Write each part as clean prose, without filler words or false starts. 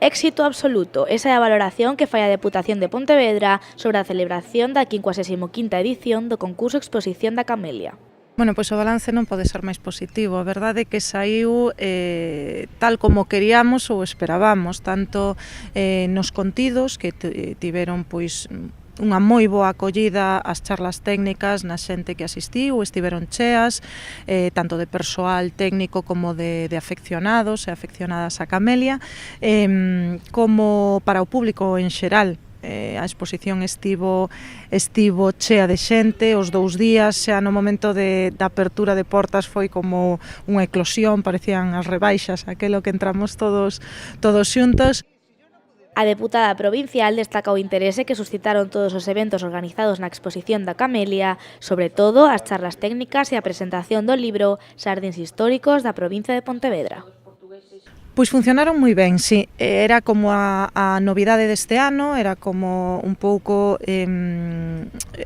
Éxito absoluto, esa é a valoración que fai a Deputación de Pontevedra sobre a celebración da 55ª edición do concurso Exposición da Camelia. Bueno, pois o balance non pode ser máis positivo. A verdade é que saiu tal como queríamos ou esperábamos, tanto nos contidos que tiveron pois unha moi boa acollida ás charlas técnicas na xente que asistiu, estiveron cheas, tanto de persoal técnico como de afeccionados e afeccionadas á Camelia, como para o público en xeral. A exposición estivo chea de xente, os 2 días, xa no momento da apertura de portas foi como unha eclosión, parecían as rebaixas, aquelo que entramos todos xuntos. A deputada provincial destaca o interese que suscitaron todos os eventos organizados na exposición da Camelia, sobre todo as charlas técnicas e a presentación do libro Xardíns históricos da provincia de Pontevedra. Pois funcionaron moi ben, sí. Era como a novidade deste ano, era como un pouco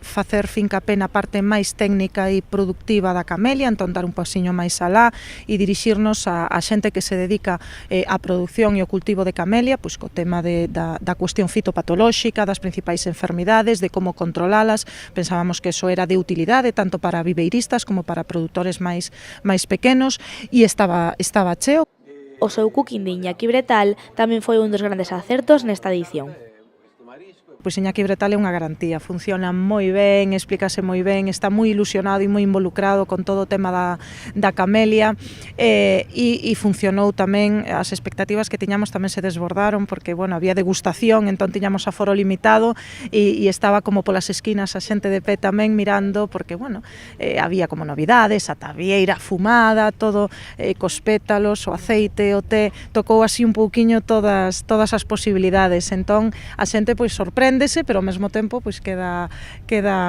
facer fincapé na parte máis técnica e productiva da Camelia, entón dar un pasiño máis alá e dirixirnos a xente que se dedica á produción e ao cultivo de Camelia, pois co tema da cuestión fitopatolóxica, das principais enfermidades, de como controlalas. Pensábamos que eso era de utilidade tanto para viveiristas como para produtores máis pequenos e estaba cheo. O seu cooking de Iñaki Bretal tamén foi un dos grandes acertos nesta edición. Pois Iñaki Bretal é unha garantía, funciona moi ben, explícase moi ben, está moi ilusionado e moi involucrado con todo o tema da Camelia e funcionou tamén, as expectativas que tiñamos tamén se desbordaron porque, bueno, había degustación, entón tiñamos aforo limitado e estaba como polas esquinas a xente de pé tamén mirando porque, bueno, había como novidades, a tabieira fumada, todo cos pétalos, o aceite, o té, tocou así un pouquiño todas as posibilidades, entón a xente pois sorprende, pero ao mesmo tempo pois queda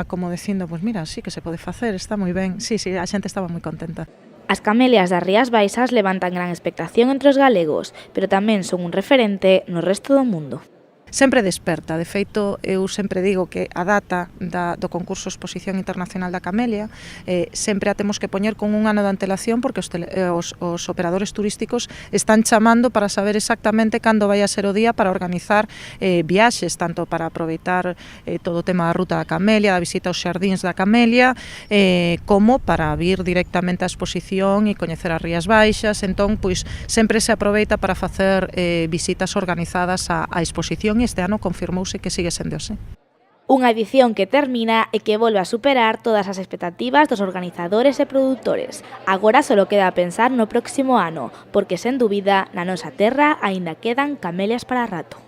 como dicindo, pois mira, sí que se pode facer, está moi ben. Sí, a xente estaba moi contenta. As camelias das Rías Baixas levantan gran expectación entre os galegos, pero tamén son un referente no resto do mundo. Sempre desperta, de feito, eu sempre digo que a data do concurso Exposición Internacional da Camelia sempre a temos que poñer con un ano de antelación porque os operadores turísticos están chamando para saber exactamente cando vai a ser o día para organizar viaxes, tanto para aproveitar todo o tema da ruta da Camelia, da visita aos xardíns da Camelia, como para vir directamente á exposición e coñecer as Rías Baixas, entón, pois, sempre se aproveita para facer visitas organizadas á exposición. Este ano confirmouse que sigue sendo así. Unha edición que termina e que volve a superar todas as expectativas dos organizadores e produtores. Agora só queda pensar no próximo ano, porque sen dúbida na nosa terra aínda quedan camelias para rato.